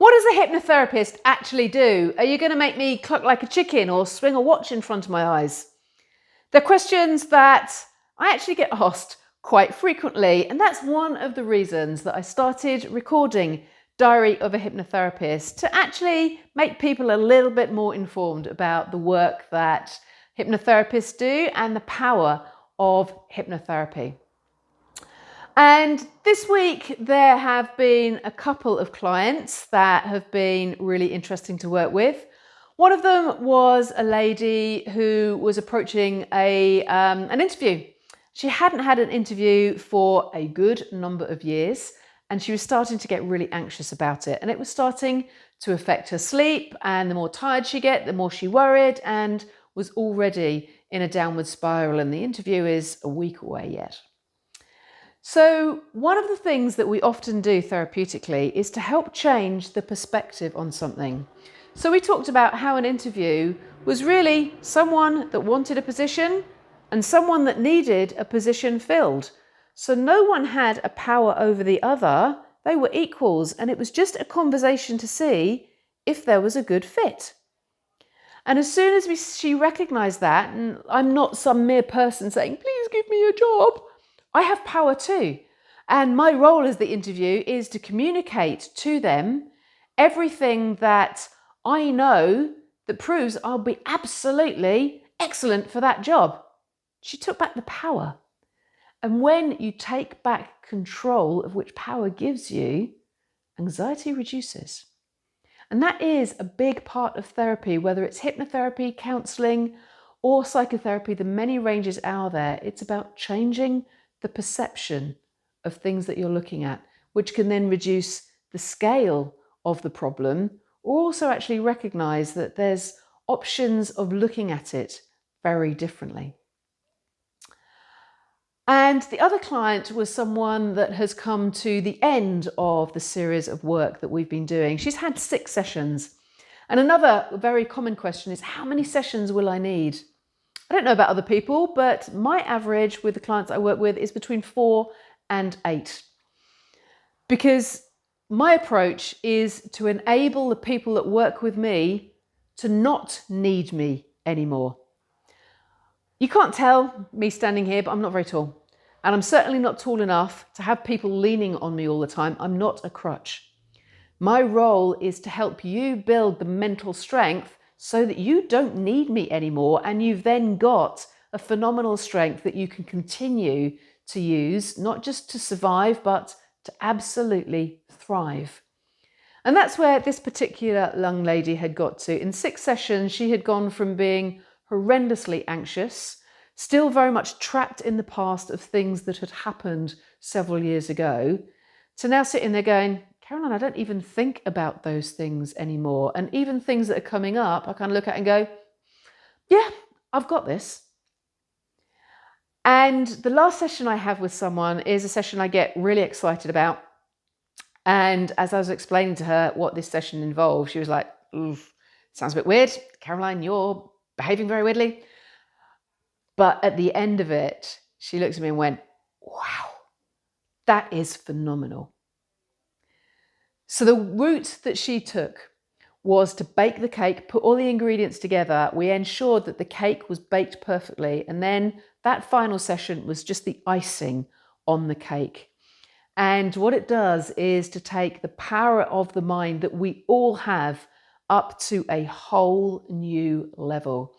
What does a hypnotherapist actually do? Are you going to make me cluck like a chicken or swing a watch in front of my eyes? They're questions that I actually get asked quite frequently, and that's one of the reasons that I started recording Diary of a Hypnotherapist, to actually make people a little bit more informed about the work that hypnotherapists do and the power of hypnotherapy. And this week there have been a couple of clients that have been really interesting to work with. One of them was a lady who was approaching an interview. She hadn't had an interview for a good number of years, and she was starting to get really anxious about it. And it was starting to affect her sleep, and the more tired she get, the more she worried, and was already in a downward spiral, and the interview is a week away yet. So one of the things that we often do therapeutically is to help change the perspective on something. So we talked about how an interview was really someone that wanted a position and someone that needed a position filled. So no one had a power over the other, they were equals, and it was just a conversation to see if there was a good fit. And as soon as she recognised that, and I'm not some mere person saying, please give me a job, I have power too. And my role as the interview is to communicate to them everything that I know that proves I'll be absolutely excellent for that job. She took back the power. And when you take back control of which power gives you, anxiety reduces. And that is a big part of therapy, whether it's hypnotherapy, counselling, or psychotherapy, the many ranges out there. It's about changing the perception of things that you're looking at, which can then reduce the scale of the problem, or also actually recognise that there's options of looking at it very differently. And the other client was someone that has come to the end of the series of work that we've been doing. She's had 6 sessions. And another very common question is, how many sessions will I need? I don't know about other people, but my average with the clients I work with is between 4 and 8. Because my approach is to enable the people that work with me to not need me anymore. You can't tell me standing here, but I'm not very tall. And I'm certainly not tall enough to have people leaning on me all the time. I'm not a crutch. My role is to help you build the mental strength so that you don't need me anymore, and you've then got a phenomenal strength that you can continue to use, not just to survive, but to absolutely thrive. And that's where this particular young lady had got to. In 6 sessions, she had gone from being horrendously anxious, still very much trapped in the past of things that had happened several years ago, to now sitting there going, Caroline, I don't even think about those things anymore. And even things that are coming up, I kind of look at and go, yeah, I've got this. And the last session I have with someone is a session I get really excited about. And as I was explaining to her what this session involved, she was like, oof, sounds a bit weird. Caroline, you're behaving very weirdly. But at the end of it, she looked at me and went, wow, that is phenomenal. So the route that she took was to bake the cake, put all the ingredients together. We ensured that the cake was baked perfectly. And then that final session was just the icing on the cake. And what it does is to take the power of the mind that we all have up to a whole new level.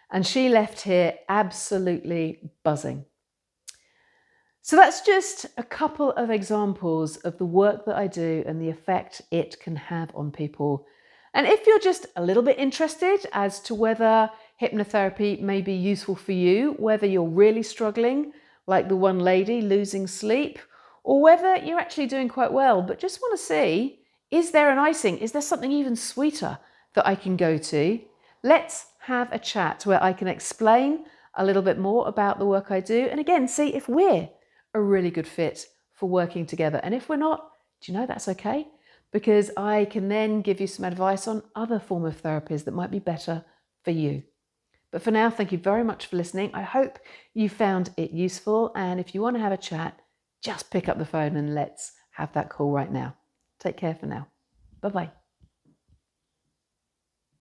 And she left here absolutely buzzing. So that's just a couple of examples of the work that I do and the effect it can have on people. And if you're just a little bit interested as to whether hypnotherapy may be useful for you, whether you're really struggling, like the one lady losing sleep, or whether you're actually doing quite well, but just want to see, is there an icing? Is there something even sweeter that I can go to? Let's have a chat where I can explain a little bit more about the work I do. And again, see if we're a really good fit for working together. And if we're not, do you know that's okay? Because I can then give you some advice on other form of therapies that might be better for you. But for now, thank you very much for listening. I hope you found it useful. And if you want to have a chat, just pick up the phone and let's have that call right now. Take care for now. Bye-bye.